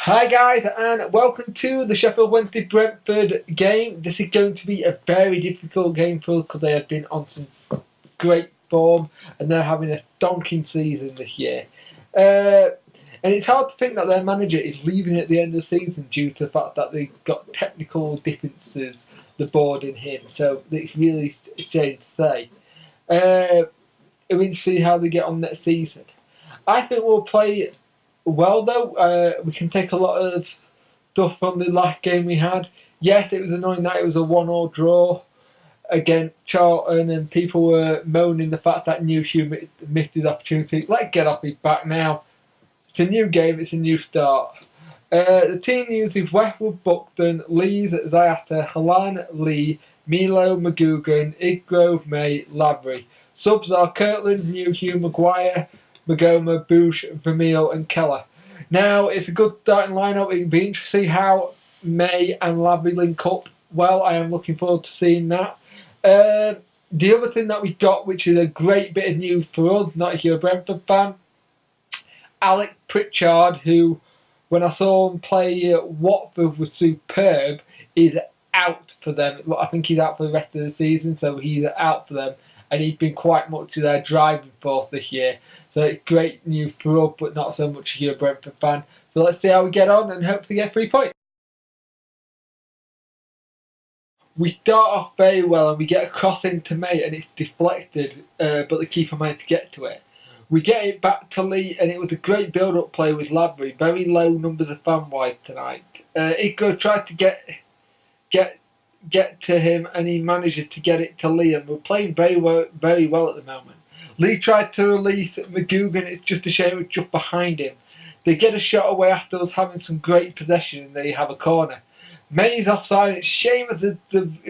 Hi guys, and welcome to the Sheffield Wednesday Brentford game. This is going to be a very difficult game for us because they have been on some great form and they're having a stonking season this year. And it's hard to think that their manager is leaving at the end of the season due to the fact that they've got technical differences the board in him. So it's really strange to say. We need to see how they get on next season. I think we'll play well though. We can take a lot of stuff from the last game we had. Yes, it was annoying that it was a 1-1 draw against Charlton, and people were moaning the fact that Newsham missed his opportunity. Let's get off his back now. It's a new game, it's a new start. The team uses Westwood, Buxton, Lees, Zayata, Halan, Lee, Milo, McGugan, Idgrove, May, Lavery. Subs are Kirtland, Newhugh, Maguire, Magoma, Bush, Vermeil and Keller. Now, it's a good starting lineup. It'll be interesting to see how May and Lavery link up. Well, I am looking forward to seeing that. The other thing that we got, which is a great bit of news for us, not if you're a Brentford fan, Alec Pritchard, who, when I saw him play Watford, was superb, is out for them. I think he's out for the rest of the season, so he's out for them. And he's been quite much of their driving force this year. So it's great news for us, but not so much if you're a Brentford fan. So let's see how we get on and hopefully get 3 points. We start off very well and we get a cross into May and it's deflected, but the keeper managed to get to it. We get it back to Lee and it was a great build-up play with Lavery. Very low numbers of fan-wide tonight. Igor tried to get to him and he managed to get it to Lee, and we're playing very well at the moment. Lee tried to release McGugan, it's just a shame it's just behind him. They get a shot away after us having some great possession and they have a corner. May's offside, it's a shame as it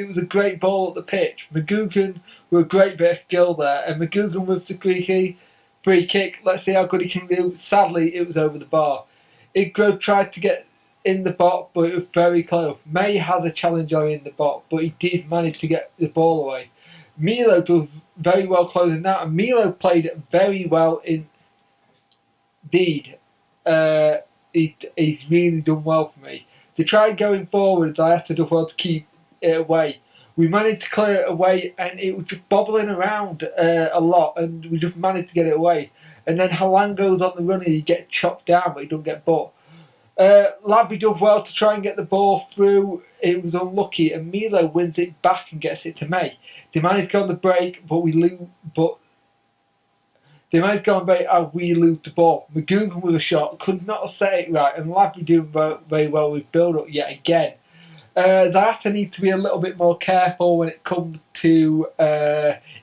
was a great ball at the pitch. McGugan with a great bit of skill there, and McGugan with the free kick, let's see how good he can do. Sadly, it was over the bar. Igro tried to get in the box, but it was very close. May had a challenger in the box, but he did manage to get the ball away. Milo does very well closing that, and Milo played very well indeed. He's really done well for me. To try going forwards, I had to do well to keep it away. We managed to clear it away, and it was just bobbling around a lot, and we just managed to get it away. And then Halan goes on the run, and he gets chopped down, but he doesn't get butt. Lavery does well to try and get the ball through. It was unlucky, and Milo wins it back and gets it to May. They managed to go on the break, but we lose. But they managed to go on the break, and we lose the ball. McGugan with a shot could not have set it right, and Lavery doing very well with build-up yet again. That I need to be a little bit more careful when it comes to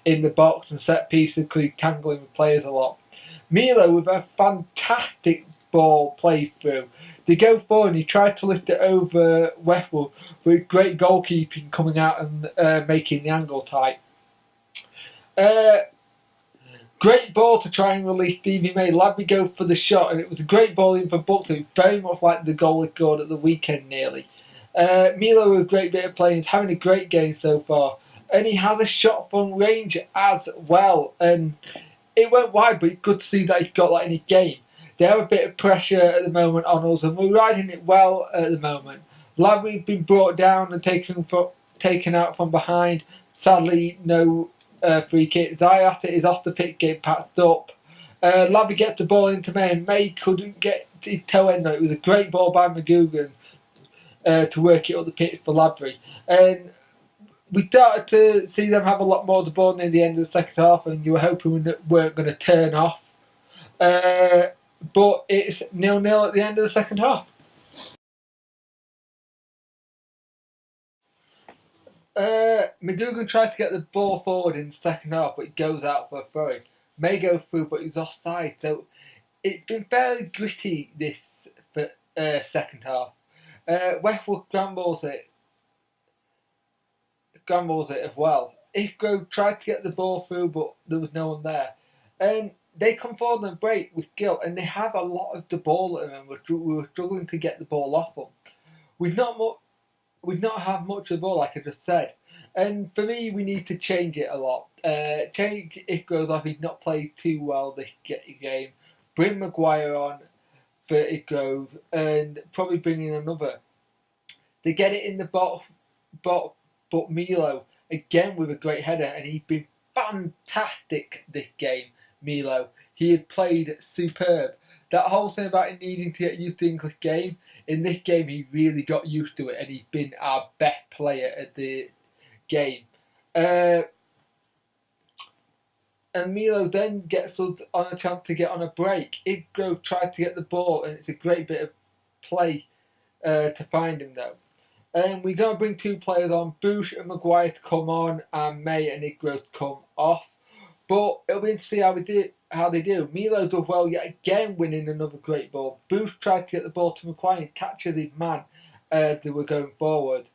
in the box and set pieces, because he's tangling with players a lot. Milo with a fantastic ball played through. They go forward and he tried to lift it over Westwood with great goalkeeping coming out and making the angle tight. Great ball to try and release Stevie May. Lavery go for the shot, and it was a great ball in for Buxton, very much like the goal he scored at the weekend nearly. Milo with a great bit of playing, he's having a great game so far. And he has a shot from range as well. And it went wide, but it's good to see that he's got that in his game. They have a bit of pressure at the moment on us, and we're riding it well at the moment. Lavery's been brought down and taken out from behind. Sadly, no free kick. Zayata is off the pitch, getting patched up. Lavery gets the ball into May, and May couldn't get his toe end. It was a great ball by McGugan to work it up the pitch for Lavery. And we started to see them have a lot more of the ball near the end of the second half, and you were hoping we weren't going to turn off. But it's 0-0 at the end of the second half. McGugan tried to get the ball forward in the second half, but it goes out for a throw. May go through, but he's offside. So it's been fairly gritty this second half. Westwood scrambles it as well. Ifgrove tried to get the ball through, but there was no one there. And they come forward and break with skill, and they have a lot of the ball at them, and we were struggling to get the ball off them. We've not had much of the ball, like I just said. And for me, we need to change it a lot. Change Ifgrove's off, he's not played too well this game. Bring Maguire on. Grove and probably bring in another. They get it in the but Milo again with a great header, and he's been fantastic this game. Milo, he had played superb. That whole thing about him needing to get used to the English game, in this game he really got used to it, and he's been our best player at the game. And Milo then gets on a chance to get on a break. Igro tried to get the ball, and it's a great bit of play to find him though. And we're going to bring two players on, Bush and Maguire to come on, and May and Igro to come off. But it'll be interesting to see how they do. Milo does well yet again, winning another great ball. Bush tried to get the ball to Maguire and catches his man as they were going forward.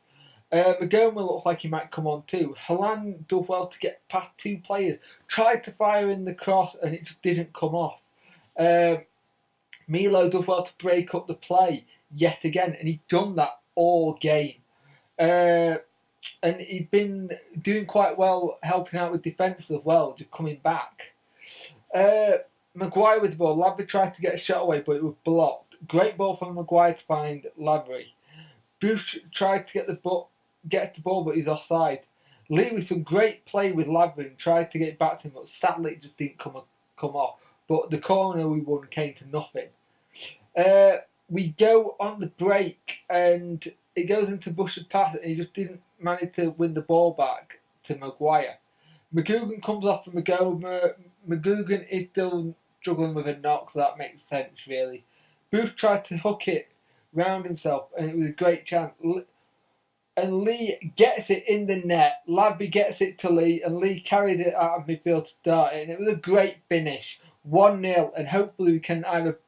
Magoma looks like he might come on too. Halan does well to get past two players. Tried to fire in the cross and it just didn't come off. Milo does well to break up the play yet again, and he's done that all game. And he's been doing quite well helping out with defence as well, just coming back. Maguire with the ball. Lavery tried to get a shot away, but it was blocked. Great ball from Maguire to find Lavery. Bush tried to get the ball, but he's offside. Lee with some great play with Lavery and tried to get it back to him, but sadly it just didn't come off. But the corner we won came to nothing. We go on the break and it goes into Bush's path and he just didn't manage to win the ball back to Maguire. McGugan comes off from Magoma. McGugan is still struggling with a knock, so that makes sense really. Booth tried to hook it round himself and it was a great chance. And Lee gets it in the net. Lavery gets it to Lee and Lee carried it out of midfield to start it. And it was a great finish. 1-0, and hopefully we can either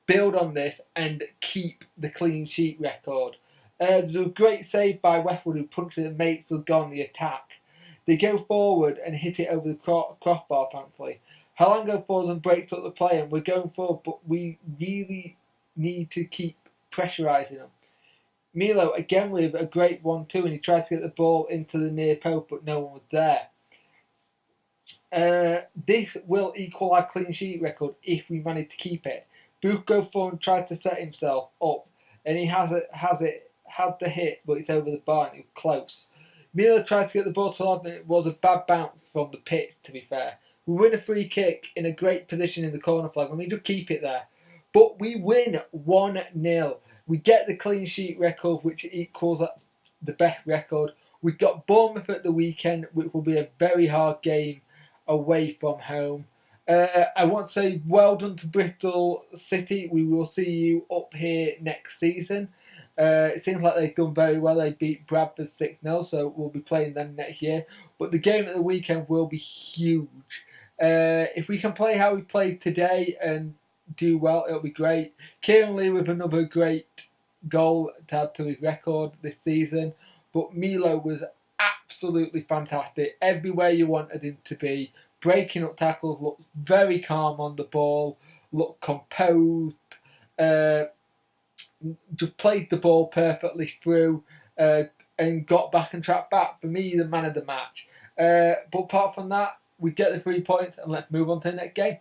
build on this and keep the clean sheet record. There's a great save by Westwood who punched it and makes us go on the attack. They go forward and hit it over the crossbar, thankfully. Halan goes forward and breaks up the play, and we're going forward, but we really need to keep pressurising them. Milo again with a great 1-2, and he tried to get the ball into the near post, but no one was there. This will equal our clean sheet record if we manage to keep it. Booth goes forward and tried to set himself up, and he had the hit, but it's over the bar and it was close. Milo tried to get the ball to Lord, and it was a bad bounce from the pitch, to be fair. We win a free kick in a great position in the corner flag, and we do keep it there. But we win 1-0. We get the clean sheet record, which equals the best record. We've got Bournemouth at the weekend, which will be a very hard game away from home. I want to say well done to Bristol City. We will see you up here next season. It seems like they've done very well. They beat Bradford 6-0, so we'll be playing them next year. But the game at the weekend will be huge. If we can play how we played today and do well, it'll be great. Kieran Lee with another great goal to add to his record this season. But Milo was absolutely fantastic. Everywhere you wanted him to be. Breaking up tackles, looked very calm on the ball, looked composed, just played the ball perfectly through and got back and tracked back. For me, the man of the match. But apart from that, we get the 3 points and let's move on to the next game.